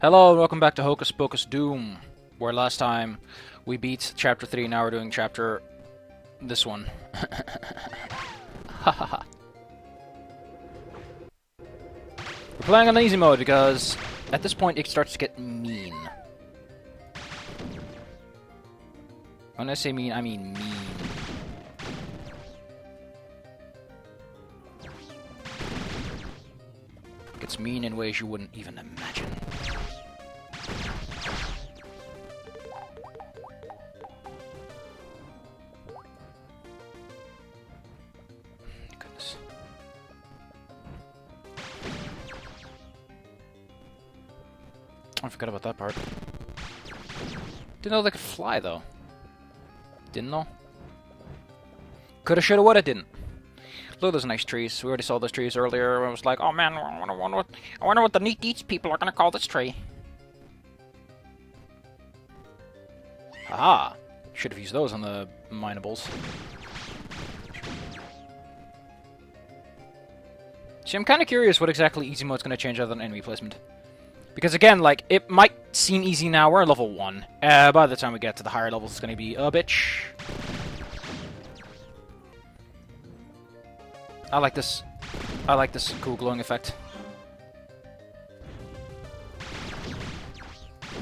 Hello and welcome back to Hocus Pocus Doom, where last time we beat Chapter 3, now we're doing Chapter... this one. Hahaha. We're playing on easy mode because at this point it starts to get mean. When I say mean, I mean mean. It gets mean in ways you wouldn't even imagine. Goodness. I forgot about that part. Didn't know they could fly, though. Didn't know. Coulda, shoulda, woulda, didn't. Look at those nice trees. We already saw those trees earlier. I was like, oh man, I wonder what the neat eats people are gonna call this tree. Aha! Should have used those on the minables. See, I'm kind of curious what exactly easy mode's gonna change other than enemy placement. Because again, like, it might seem easy now. We're at level 1. By the time we get to the higher levels, it's gonna be a bitch. I like this. I like this cool glowing effect.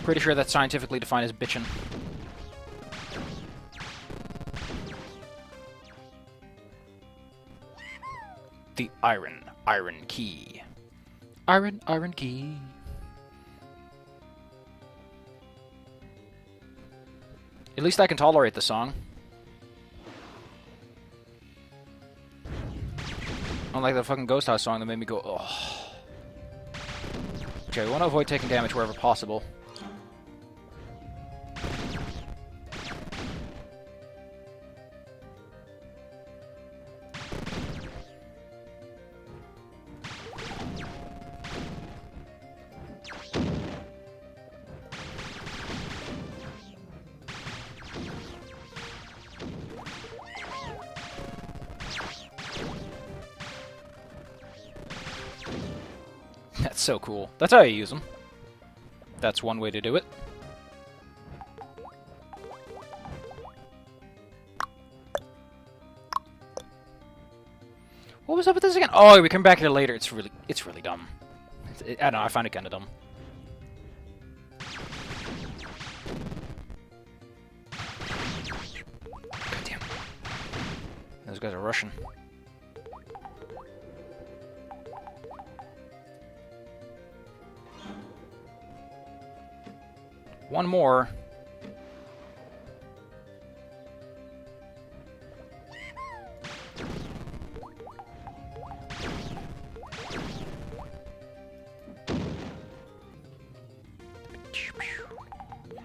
Pretty sure that's scientifically defined as bitchin'. The iron key. Iron key. At least I can tolerate the song. Unlike the fucking Ghost House song that made me go, ugh. Okay, we want to avoid taking damage wherever possible. That's so cool. That's how you use them. That's one way to do it. What was up with this again? Oh, we come back here later. It's really dumb. I don't know. I find it kind of dumb. God damn. Those guys are Russian. One more.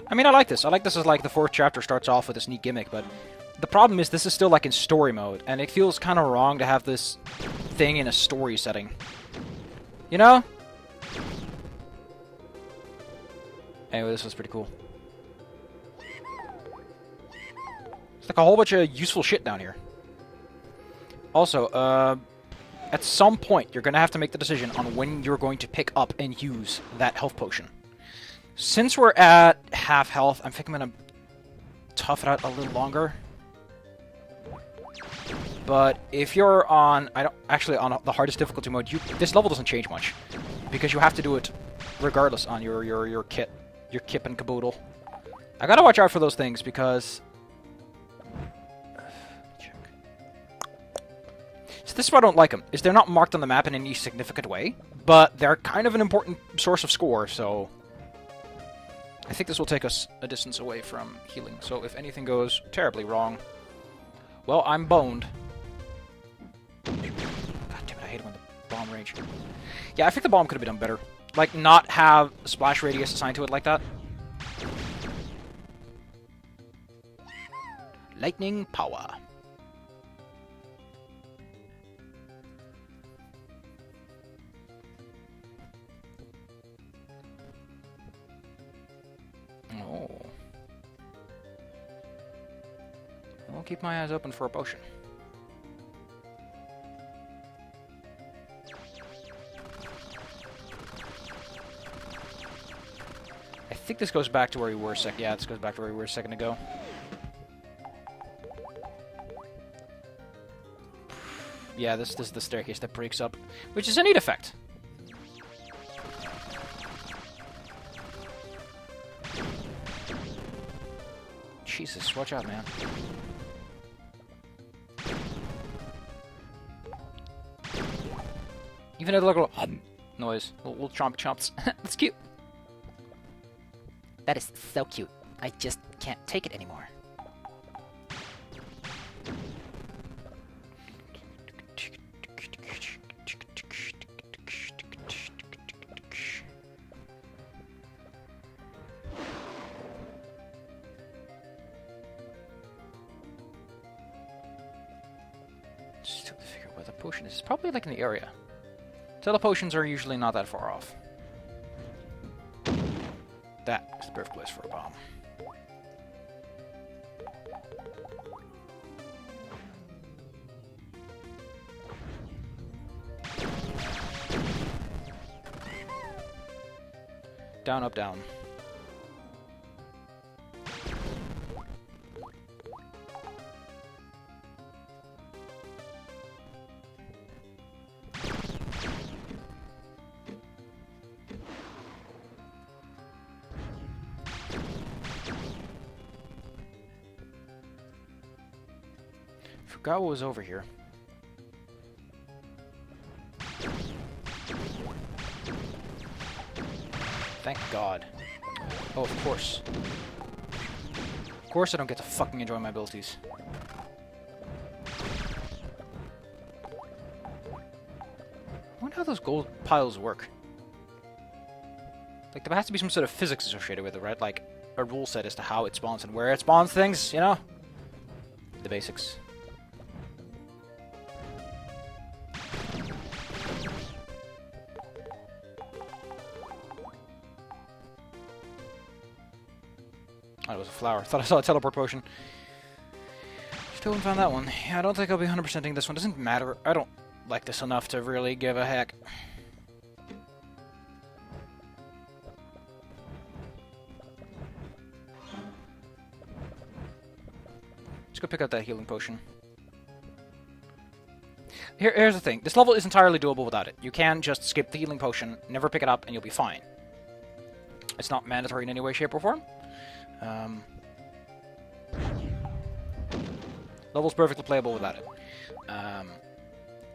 I mean, I like this. I like this as like the 4th chapter starts off with this neat gimmick, but the problem is this is still like in story mode, and it feels kind of wrong to have this thing in a story setting. You know? Anyway, this was pretty cool. It's like a whole bunch of useful shit down here. Also, at some point, you're going to have to make the decision on when you're going to pick up and use that health potion. Since we're at half health, I think I'm going to tough it out a little longer. But if you're on... on the hardest difficulty mode, this level doesn't change much. Because you have to do it regardless on your kit. Your kip and caboodle. I gotta watch out for those things because... Check. So this is why I don't like them, is they're not marked on the map in any significant way, but they're kind of an important source of score, so... I think this will take us a distance away from healing, so if anything goes terribly wrong, well, I'm boned. God damn it, I hate it when the bomb range... Yeah, I think the bomb could have been done better. Like, not have splash radius assigned to it like that. Lightning power. Oh. I'll keep my eyes open for a potion. think this goes back to where we were yeah, this goes back to where we were a second ago. Yeah, this is the staircase that breaks up, which is a neat effect. Jesus, watch out, man. Even a little noise, little chomp chomps. That's cute. That is so cute. I just can't take it anymore. Just have to figure out where the potion is. It's probably like in the area. Telepotions are usually not that far off. That is the perfect place for a bomb. Down, up, down. Forgot what was over here. Thank God. Oh, of course. Of course I don't get to fucking enjoy my abilities. I wonder how those gold piles work. Like, there has to be some sort of physics associated with it, right? Like, a rule set as to how it spawns and where it spawns things, you know? The basics. Oh, it was a flower. I thought I saw a teleport potion. Still haven't found that one. Yeah, I don't think I'll be 100%ing this one. Doesn't matter. I don't like this enough to really give a heck. Let's go pick out that healing potion. Here's the thing. This level is entirely doable without it. You can just skip the healing potion, never pick it up, and you'll be fine. It's not mandatory in any way, shape, or form. Level's perfectly playable without it.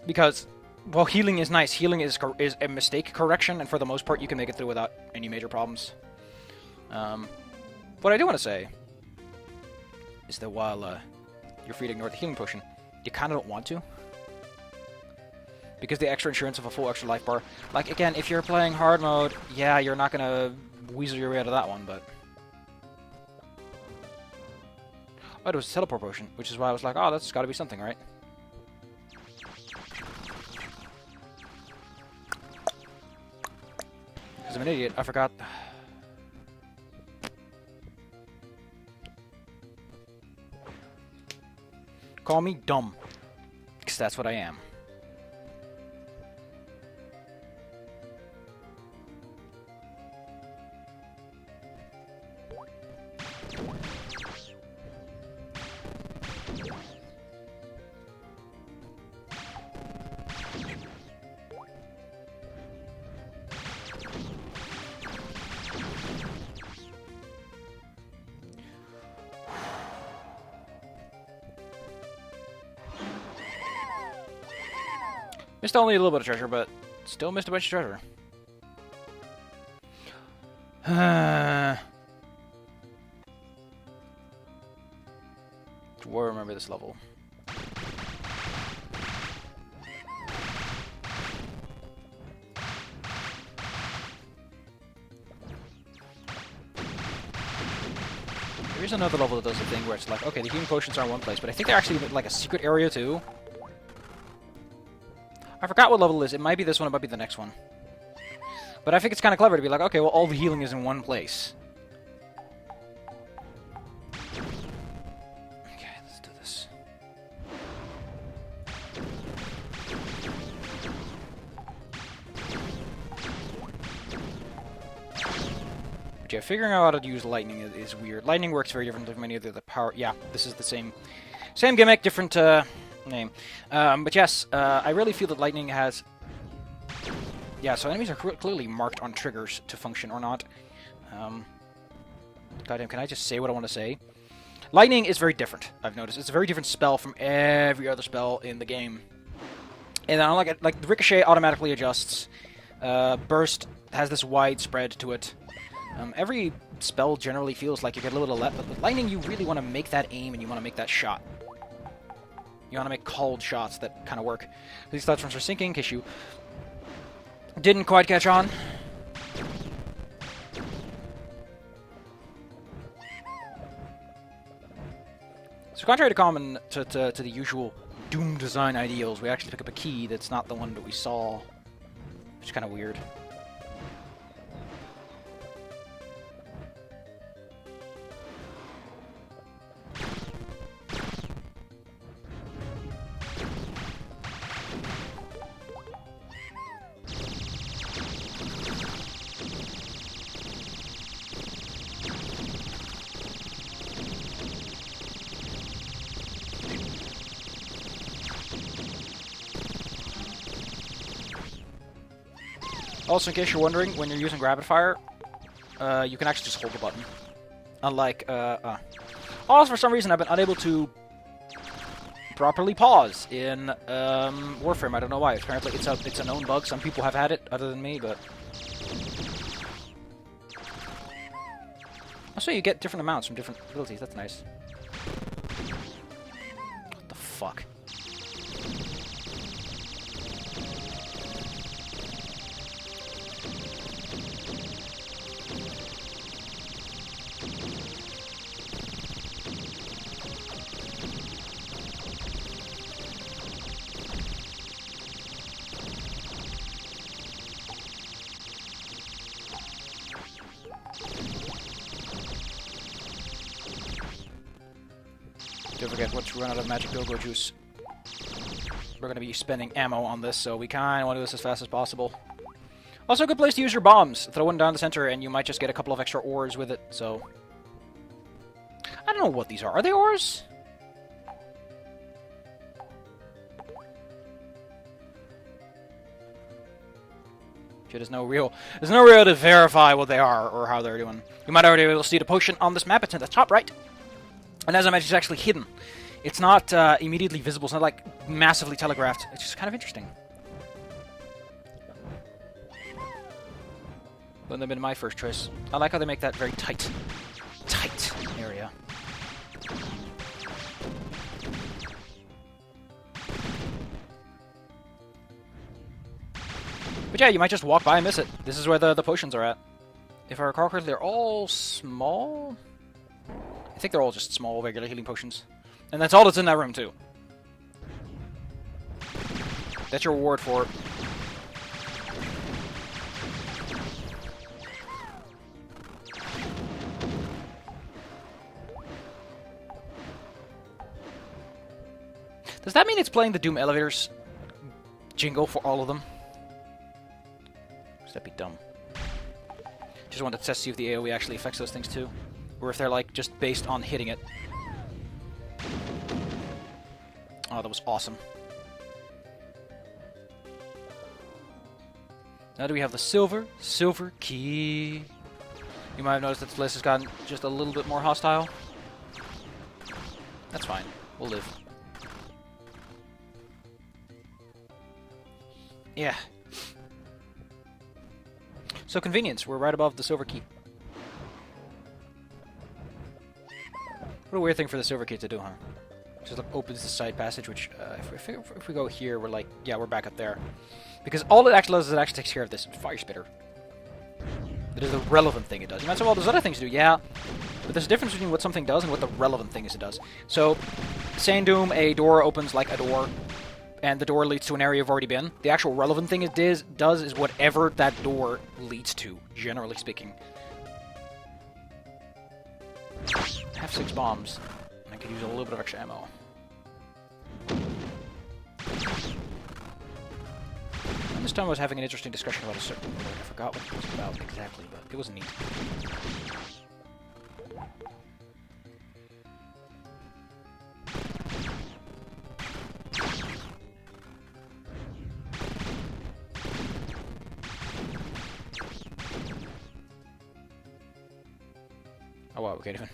Because, well, healing is nice. Healing is a mistake correction, and for the most part, you can make it through without any major problems. What I do want to say is that while you're free to ignore the healing potion, you kind of don't want to. Because the extra insurance of a full extra life bar... Like, again, if you're playing hard mode, yeah, you're not going to weasel your way out of that one, but... Oh, it was a teleport potion, which is why I was like, oh, that's got to be something, right? Because I'm an idiot, I forgot. Call me dumb. Because that's what I am. Missed only a little bit of treasure, but still missed a bunch of treasure. Do I remember this level? There is another level that does the thing where it's like, okay, the healing potions are in one place, but I think they're actually like a secret area too. I forgot what level it is. It might be this one, it might be the next one. But I think it's kind of clever to be like, okay, well, all the healing is in one place. Okay, let's do this. But yeah, figuring out how to use lightning is weird. Lightning works very differently from any of the other power... Yeah, this is the same gimmick, different name. But yes, I really feel that lightning has... Yeah, so enemies are clearly marked on triggers to function or not. Goddamn, can I just say what I want to say? Lightning is very different, I've noticed. It's a very different spell from every other spell in the game. And I like it, like, the Ricochet automatically adjusts. Burst has this wide spread to it. Every spell generally feels like you get a little left, but with lightning you really want to make that aim and you want to make that shot. You want to make called shots that kind of work. These platforms are sinking in case you didn't quite catch on. So contrary to the usual Doom design ideals, we actually pick up a key that's not the one that we saw, which is kind of weird. Also, in case you're wondering, when you're using rapid fire, you can actually just hold the button. Unlike, also, for some reason, I've been unable to properly pause in Warframe. I don't know why. Apparently, it's a known bug. Some people have had it, other than me, but... Also, you get different amounts from different abilities. That's nice. What the fuck? Don't forget, once we run out of magic go-go juice, we're going to be spending ammo on this, so we kind of want to do this as fast as possible. Also, a good place to use your bombs. Throw one down the center, and you might just get a couple of extra ores with it, so... I don't know what these are. Are they ores? There's no real to verify what they are or how they're doing. You might already be able to see the potion on this map. It's in the top right. And as I mentioned, it's actually hidden. It's not immediately visible. It's not like massively telegraphed. It's just kind of interesting. Wouldn't have been my first choice. I like how they make that very tight area. But yeah, you might just walk by and miss it. This is where the potions are at. If I recall correctly, they're all small? I think they're all just small, regular healing potions. And that's all that's in that room, too. That's your reward for it. Does that mean it's playing the Doom Elevators jingle for all of them? Or does that be dumb? Just wanted to test to see if the AoE actually affects those things, too. Or if they're, like, just based on hitting it. Oh, that was awesome. Now do we have the silver key. You might have noticed that this place has gotten just a little bit more hostile. That's fine. We'll live. Yeah. So convenience. We're right above the silver key. What a weird thing for the silver key to do, huh? Just like opens the side passage, which if we go here, we're like, yeah, we're back up there. Because all it actually does is it actually takes care of this fire spitter. That is the relevant thing it does. You might say, well, there's other things to do, yeah. But there's a difference between what something does and what the relevant thing is it does. So, say in Doom, a door opens like a door, and the door leads to an area you've already been. The actual relevant thing it does is whatever that door leads to, generally speaking. I have 6 bombs. I could use a little bit of extra ammo. This time I was having an interesting discussion about a certain word. I forgot what it was about exactly, but it was neat. Oh wow, we can't even.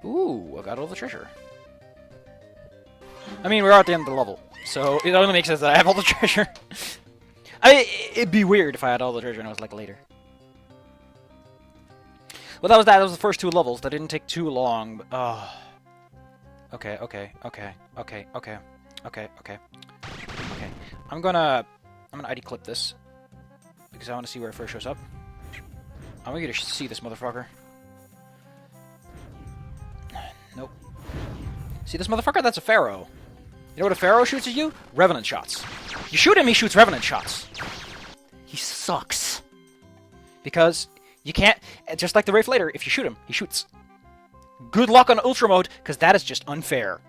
Ooh, I got all the treasure. I mean, we're at the end of the level, so it only makes sense that I have all the treasure. It'd be weird if I had all the treasure and I was like later. Well, that was that. That was the first 2 levels. That didn't take too long. But, oh. Okay. I'm gonna ID clip this because I want to see where it first shows up. I want you to see this motherfucker. Nope. See this motherfucker? That's a pharaoh. You know what a pharaoh shoots at you? Revenant shots. You shoot him, he shoots revenant shots. He sucks. Because you can't, just like the Wraith later, if you shoot him, he shoots. Good luck on Ultra Mode, because that is just unfair.